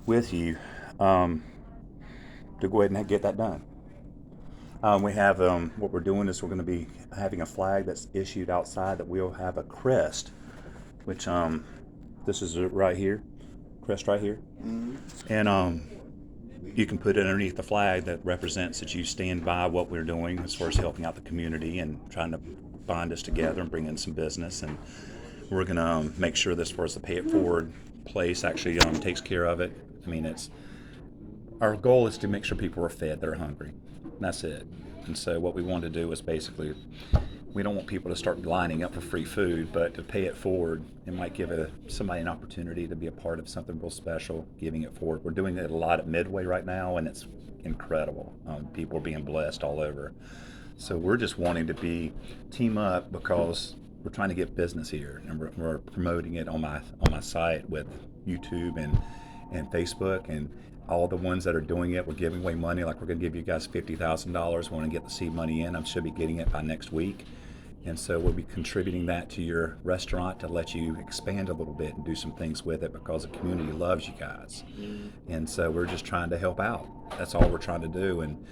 with you to go ahead and get that done. We have what we're doing is we're going to be having a flag that's issued outside that we'll have a crest, which this is it right here, crest right here, and you can put it underneath the flag that represents that you stand by what we're doing as far as helping out the community and trying to bind us together and bring in some business. And we're going to make sure that as far as the pay it forward place actually takes care of it. I mean, it's our goal is to make sure people are fed, they're hungry. And that's it. And so what we want to do is basically, we don't want people to start lining up for free food, but to pay it forward, it might give somebody an opportunity to be a part of something real special, giving it forward. We're doing it a lot at Midway right now, and it's incredible. People are being blessed all over. So we're just wanting to team up because we're trying to get business here, and we're promoting it on my site with YouTube and Facebook, and all the ones that are doing it, we're giving away money. Like we're going to give you guys $50,000. We want to get the seed money in. I should be getting it by next week, and so we'll be contributing that to your restaurant to let you expand a little bit and do some things with it because the community loves you guys, and so we're just trying to help out. That's all we're trying to do, and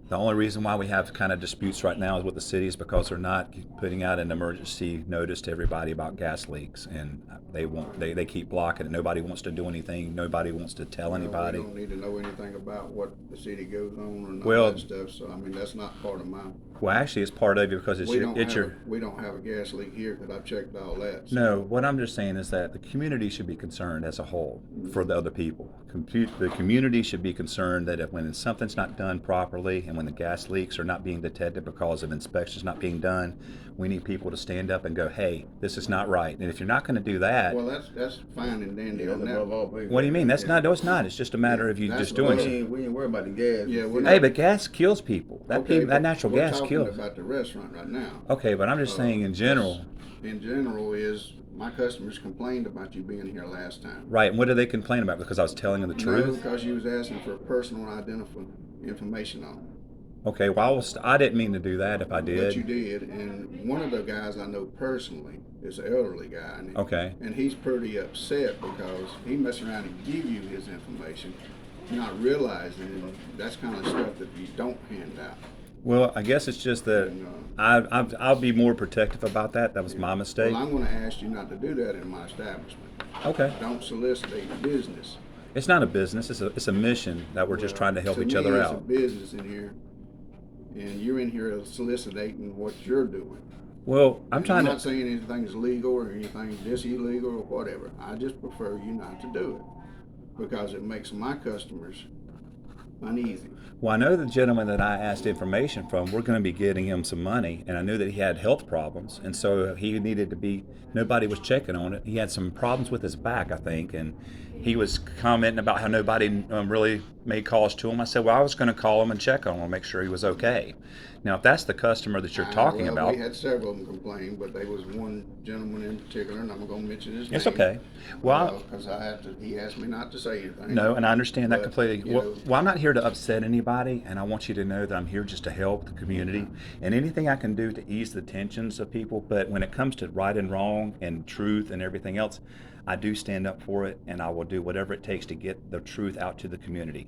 the only reason why we have kind of disputes right now with the city is because they're not putting out an emergency notice to everybody about gas leaks, and they keep blocking it. Nobody wants to do anything. Nobody wants to tell anybody. We don't need to know anything about what the city goes on and all Well, that stuff. So I mean, that's not part of my. Well, actually, it's part of it because We don't have a gas leak here because I've checked all that. So. No, what I'm just saying is that the community should be concerned as a whole for the other people. The community should be concerned that when something's not done properly and when the gas leaks are not being detected because of inspections not being done, we need people to stand up and go, hey, this is not right. And if you're not going to do that, well, that's fine and dandy on that. What do you mean? That's not. No, it's not. It's just a matter of you just doing it. We ain't worried about the gas. Yeah, hey, but gas kills people. That natural gas kills. We're talking about the restaurant right now. Okay, but I'm just saying in general. In general, is my customers complained about you being here last time. Right, and what did they complain about? Because I was telling them the truth? No, because you was asking for personal information on them. Okay, well, I didn't mean to do that if I did. But you did, and one of the guys I know personally is an elderly guy. And okay. And he's pretty upset because he messed around and give you his information, not realizing that's kind of stuff that you don't hand out. Well, I guess it's just that I'll be more protective about that. That was my mistake. Well, I'm going to ask you not to do that in my establishment. Okay. Don't solicit business. It's not a business. It's a mission that we're just trying to help each other out. It's a business in here, and you're in here soliciting what you're doing. Well, I'm not saying anything's legal or anything this illegal or whatever. I just prefer you not to do it because it makes my customers uneasy. Well, I know the gentleman that I asked information from, we're going to be getting him some money, and I knew that he had health problems, and so he needed to be, nobody was checking on it. He had some problems with his back, I think, and he was commenting about how nobody really made calls to him. I said, well, I was going to call him and check on him, make sure he was okay. Now, if that's the customer that you're talking about. We had several of them complain, but there was one gentleman in particular, and I'm going to mention his name. It's okay. Well, because he asked me not to say anything. No, and I understand that completely. Well, I'm not here to upset anybody, and I want you to know that I'm here just to help the community and anything I can do to ease the tensions of people. But when it comes to right and wrong and truth and everything else, I do stand up for it, and I will do whatever it takes to get the truth out to the community.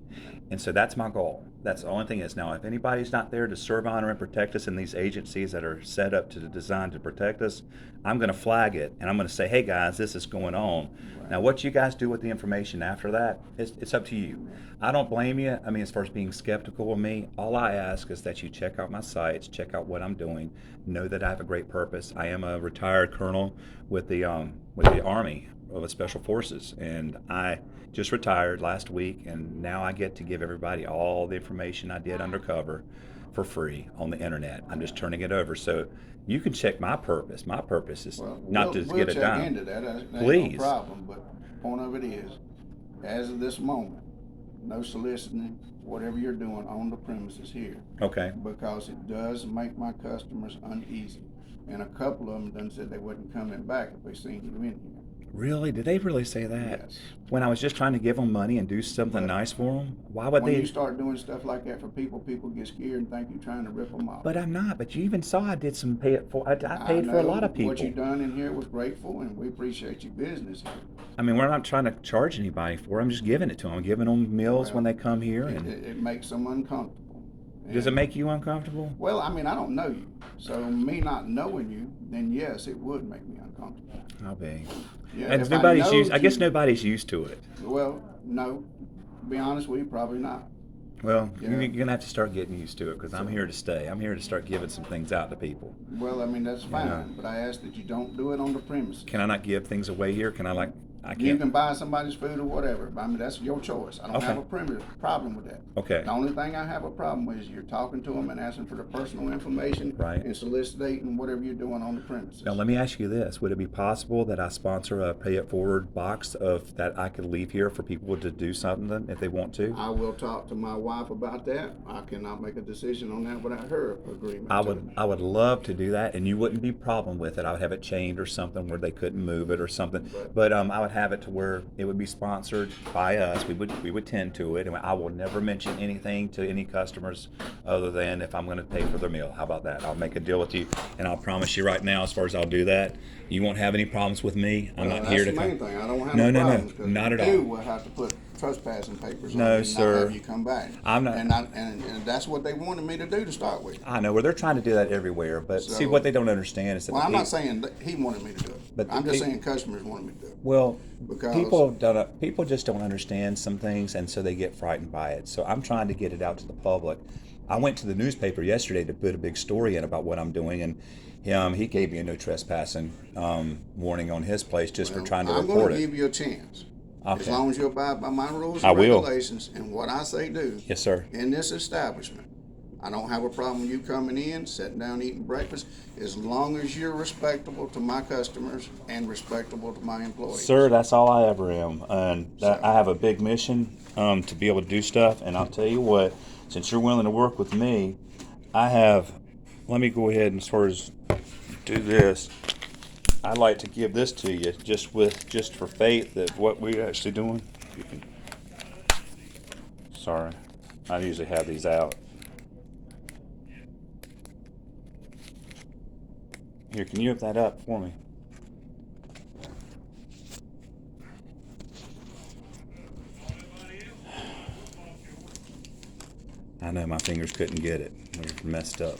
And so that's my goal. That's the only thing is now, if anybody's not there to serve, honor, and protect us in these agencies that are set up to design to protect us, I'm going to flag it, and I'm going to say, hey, guys, this is going on. Right. Now, what you guys do with the information after that, it's up to you. I don't blame you. I mean, as far as being skeptical of me, all I ask is that you check out my sites, check out what I'm doing, know that I have a great purpose. I am a retired colonel with the Army of Special Forces, and I just retired last week, and now I get to give everybody all the information I did undercover for free on the internet. I'm just turning it over, so you can check my purpose. My purpose is not to get it done. We'll check into that. Please. No problem, but the point of it is, as of this moment, no soliciting, whatever you're doing on the premises here. Okay. Because it does make my customers uneasy. And a couple of them done said they wasn't coming back if they seen you in here. Really? Did they really say that? Yes. When I was just trying to give them money and do something But nice for them? Why would when they? you start doing stuff like that for people, people get scared and think you're trying to rip them off. But I'm not. But you even saw I did some pay it for. I I paid for a know lot of what you people. done in here was grateful, and we appreciate your business here. I mean, we're not trying to charge anybody for it. I'm just giving it to them. I'm giving them meals when Well, they come here. it, And it, it makes them uncomfortable. does it And, make you uncomfortable? well, I mean, I don't know you. So me not knowing you, then yes, it would make me uncomfortable. I'll be. Yeah, And if nobody's knowed used. I guess you- nobody's used to it. Well, no. To be honest with you, probably not. Well, Yeah. you're gonna have to start getting used to it because I'm here to stay. I'm here to start giving some things out to people. Well, I mean, that's fine, Yeah. but I ask that you don't do it on the premises. Can I not give things away here? Can I like? I You can't. can buy somebody's food or whatever. I mean, that's your choice. I don't Okay. have a problem with that. Okay. The only thing I have a problem with is you're talking to them and asking for their personal information Right. and soliciting whatever you're doing on the premises. Now let me ask you this: would it be possible that I sponsor a pay it forward box of that I could leave here for people to do something if they want to? I will talk to my wife about that. I cannot make a decision on that without her agreement. I to would it. I would love to do that, and you wouldn't be problem with it. I would have it chained or something where they couldn't move it or something. But I would have it to where it would be sponsored by us. We would tend to it, and I will never mention anything to any customers other than if I'm going to pay for their meal. How about that? I'll make a deal with you, and I'll promise you right now, as far as I'll do that, you won't have any problems with me. I'm not here to That's the main come. thing. I don't have No, no no, no, problems. 'Cause not at you all. will have to put trespassing papers No, on you and sir. not have you come back. I'm not- And that's what they wanted me to do to start with. I know where they're trying to do that everywhere, but see So- what they don't understand is that Well, the I'm not peop- saying that he wanted me to do it. But I'm the just peop- saying customers wanted me to do it. Well, Because- people just don't understand some things, and so they get frightened by it. So I'm trying to get it out to the public. I went to the newspaper yesterday to put a big story in about what I'm doing, and he gave me a no trespassing warning on his place just for trying to I'm report going to it. give you a chance. Okay. As long as you abide by my rules I and will. regulations and what I say do Yes, sir. in this establishment. I don't have a problem with you coming in, sitting down, eating breakfast, as long as you're respectable to my customers and respectable to my employees. Sir, that's all I ever am, and So- I have a big mission to be able to do stuff. And I'll tell you what, since you're willing to work with me, I have. Let me go ahead and as far as do this. I'd like to give this to you just for faith that what we're actually doing. You can, sorry, I usually have these out. Here, can you open that up for me? I know my fingers couldn't get it. They're messed up.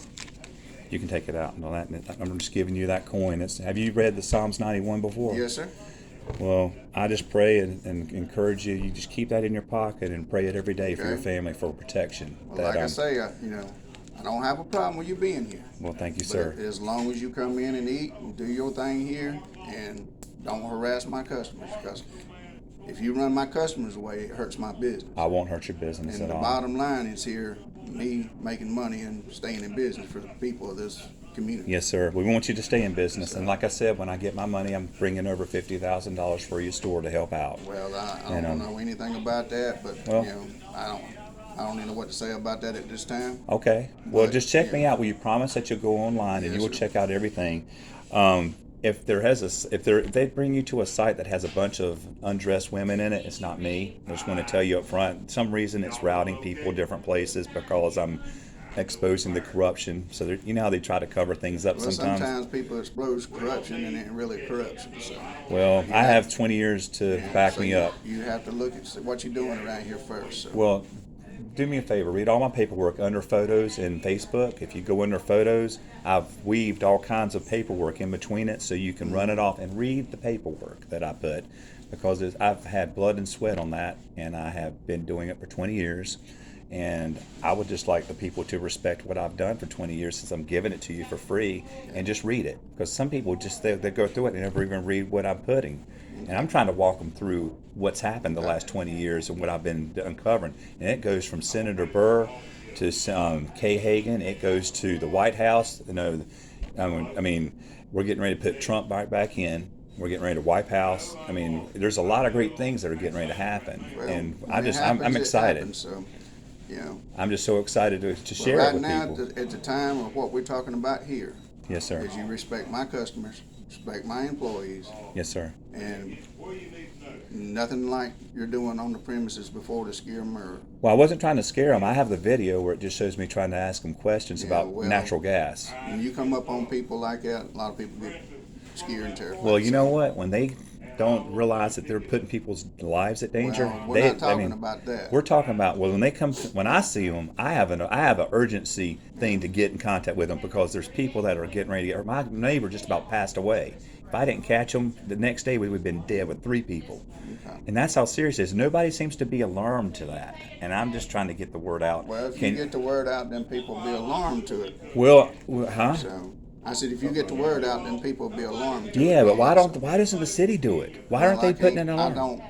You can take it out. No, I'm just giving you that coin. Have you read the Psalms 91 before? Yes, sir. Well, I just pray and encourage you. You just keep that in your pocket and pray it every day for your Okay. family for protection. Well, like I say, I don't have a problem with you being here. Well, thank you, But sir. as long as you come in and eat and do your thing here and don't harass my customers, because if you run my customers away, it hurts my business. I won't hurt your business And at the all. bottom line is here, me making money and staying in business for the people of this community. Yes, sir. We want you to stay in business. And like I said, when I get my money, I'm bringing over $50,000 for your store to help out. Well, I You don't know. know anything about that, but Well- I don't even know what to say about that at this time. Okay. Well, But, just check yeah. me out. Will you promise that you'll go online and Yes, you will sir. check out everything? If they bring you to a site that has a bunch of undressed women in it, it's not me. I just want to tell you up front. Some reason it's routing people different places because I'm exposing the corruption. So you know how they try to cover things up Well, sometimes. sometimes people expose corruption and it ain't really corruption. So Well, you I have 20 years to back so me you- up. You have to look at what you're doing around here first. So. Well, do me a favor. Read all my paperwork under photos in Facebook. If you go under photos, I've weaved all kinds of paperwork in between it so you can run it off and read the paperwork that I put because I've had blood and sweat on that and I have been doing it for 20 years. And I would just like the people to respect what I've done for 20 years since I'm giving it to you for free and just read it. Because some people just, they go through it and never even read what I'm putting. And I'm trying to walk them through what's happened the last 20 years and what I've been uncovering. And it goes from Senator Burr to Kay Hagan. It goes to the White House. I mean, we're getting ready to put Trump back in. We're getting ready to wipe house. I mean, there's a lot of great things that are getting ready to happen. Well, And when it happens, I'm it excited. happens, so, I'm just so excited to But share it right with now, people. at the time of what we're talking about here, Yes, sir. is you respect my customers, respect my employees, Yes, sir. and nothing like you're doing on the premises before to scare them or. Well, I wasn't trying to scare them. I have the video where it just shows me trying to ask them questions Yeah, about well, natural gas. When you come up on people like that, a lot of people get scared and terrified. Well, you know what? When they don't realize that they're putting people's lives at danger, Well, we're not talking about that. We're talking about, well, when they come, when I see them, I have an urgency thing to get in contact with them, because there's people that are getting ready to get. My neighbor just about passed away. If I didn't catch them, the next day we would have been dead with 3 people. Okay. And that's how serious it is. Nobody seems to be alarmed to that. And I'm just trying to get the word out. Well, if you get the word out, then people will be alarmed to it. Well, huh? So I said, if you get the word out, then people will be alarmed to it. Yeah, but why doesn't the city do it? Why aren't they putting it on?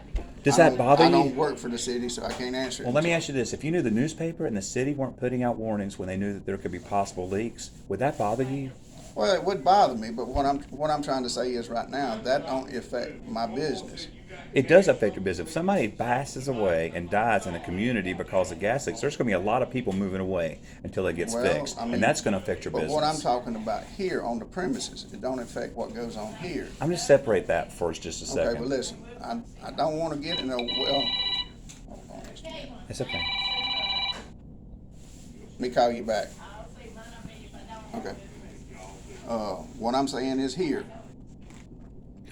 Does that bother you? I don't work for the city, so I can't answer. Well, let me ask you this: if you knew the newspaper and the city weren't putting out warnings when they knew that there could be possible leaks, would that bother you? Well, it would bother me, but what I'm trying to say is right now that don't affect my business. It does affect your business. If somebody passes away and dies in a community because of gas leaks, there's going to be a lot of people moving away until it gets fixed, and that's going to affect your business. But what I'm talking about here on the premises, it don't affect what goes on here. I'm just separate that for just a second. Okay, but listen, I don't want to get in a well. Hold on. It's okay. Let me call you back. Okay. What I'm saying is here.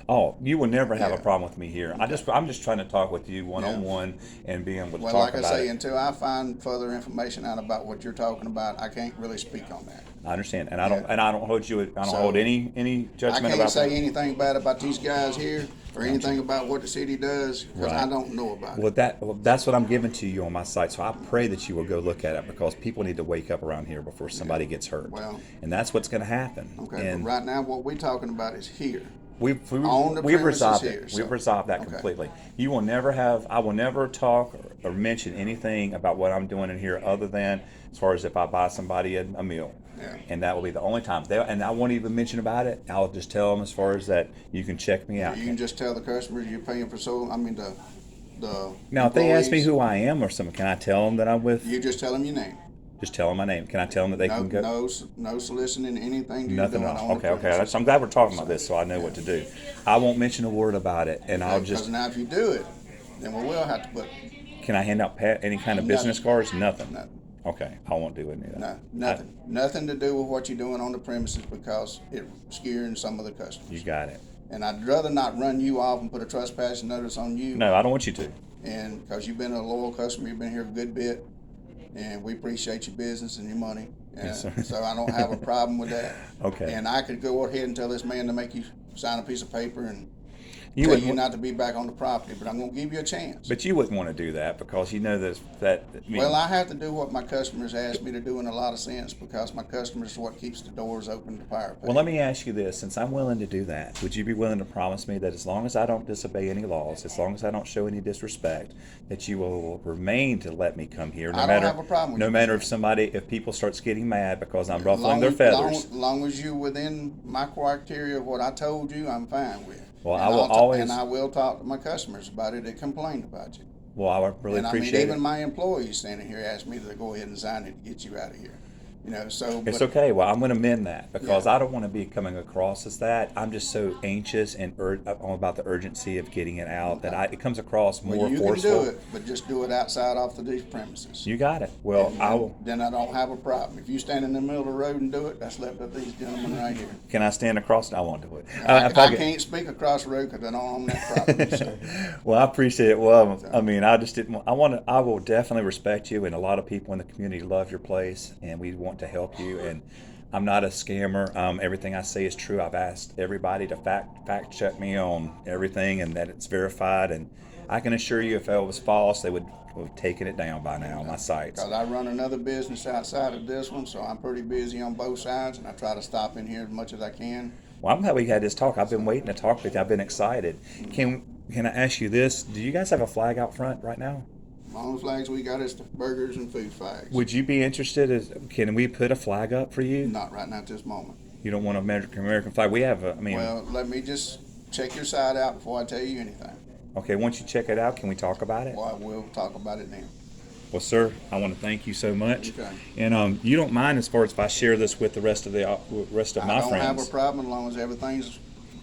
Oh, you will never have Yeah. a problem with me here. I'm just trying to talk with you one on one and being able to Well, talk like I about say, it. until I find further information out about what you're talking about, I can't really speak on that. I understand, and I don't hold you. I don't hold any I judgment can't about say that. anything bad about these guys here or anything about what the city does because I don't know about it. That's what I'm giving to you on my site. So I pray that you will go look at it, because people need to wake up around here before somebody gets hurt. Well, and that's what's going to happen. Okay, And but right now what we're talking about is here. We've premises resolved here, it. so- We've resolved that okay. completely. You will never have. I will never talk or mention anything about what I'm doing in here, other than as far as if I buy somebody a meal. Yeah. And that will be the only time. And I won't even mention about it. I'll just tell them as far as that you can check me out. You can just tell the customers you're paying for the Now, if they ask me employees, who I am or something, can I tell them that I'm with? you just tell them your name. Just tell them my name. Can I tell them that they can go? No soliciting anything. Nothing doing else. on the Okay. premises. I'm glad we're talking about this, so I know what to do. I won't mention a word about it, and I'll Because just. now if you do it, then we will have to put Can I hand out any kind of Nothing. business cards? Nothing. Nothing. Okay, I won't do any of that. No, nothing. Nothing to do with what you're doing on the premises because it's scaring some of the customers. You got it. And I'd rather not run you off and put a trespassing notice on you. No, I don't want you to. And because you've been a loyal customer, you've been here a good bit, and we appreciate your business and your money. Yes, sir. So I don't have a problem with that. Okay. And I could go ahead and tell this man to make you sign a piece of paper and You tell wouldn't you wa- not to be back on the property, but I'm going to give you a chance. But you wouldn't want to do that, because you know that. I mean, Well, I have to do what my customers ask me to do in a lot of sense because my customers are what keeps the doors open to fire. Well, let me ask you this: since I'm willing to do that, would you be willing to promise me that as long as I don't disobey any laws, as long as I don't show any disrespect, that you will remain to let me come here, no I don't matter have a problem with no you matter doing if people starts getting mad because I'm ruffling their feathers? Long as you within my criteria of what I told you, I'm fine with. Well, And I will always. and I will talk to my customers about it that complain about you. Well, I really And I appreciate mean, it. even my employees standing here asked me to go ahead and sign it to get you out of here. You know, so It's but, okay. Well, I'm going to amend that, because Yeah. I don't want to be coming across as that. I'm just so anxious and about the urgency of getting it out that it comes across more well, you forceful. can do it, but just do it outside off these premises. You got it. Well, And I will. Then I don't have a problem. If you stand in the middle of the road and do it, that's left up to these gentlemen right here. Can I stand across? I won't do it. I If I get- can't speak across the road because I don't own that property. So. Well, I appreciate it. Well, I mean, I just didn't. I will definitely respect you, and a lot of people in the community love your place, and we want to help you. And I'm not a scammer. Everything I say is true. I've asked everybody to fact check me on everything, and that it's verified. And I can assure you, if it was false, they would have taken it down by now on my sites. Because I run another business outside of this one, so I'm pretty busy on both sides, and I try to stop in here as much as I can. Well, I'm glad we had this talk. I've been waiting to talk with you. I've been excited. Can I ask you this? Do you guys have a flag out front right now? The only flags we got is the burgers and food flags. Would you be interested? Can we put a flag up for you? Not right now at this moment. You don't want an American flag? We have. Well, let me just check your side out before I tell you anything. Okay. Once you check it out, can we talk about it? Well, we'll talk about it then. Well, sir, I want to thank you so much. Okay. And you don't mind as far as if I share this with the rest of my I don't friends? have a problem as long as everything's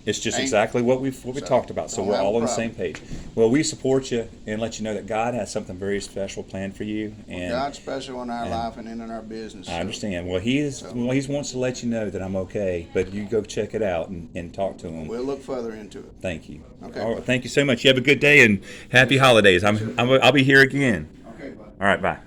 It's just Ain't- exactly what we So, talked about. So don't we're have a all on the problem. same page. Well, we support you and let you know that God has something very special planned for you. And God's special in our life and in our business. I so- understand. Well, he wants to let you know that I'm okay, but you go check it out and talk to him. We'll look further into it. Thank you. Okay. All right, thank you so much. You have a good day and happy holidays. I'll be here again. Okay, bud. All right, bye.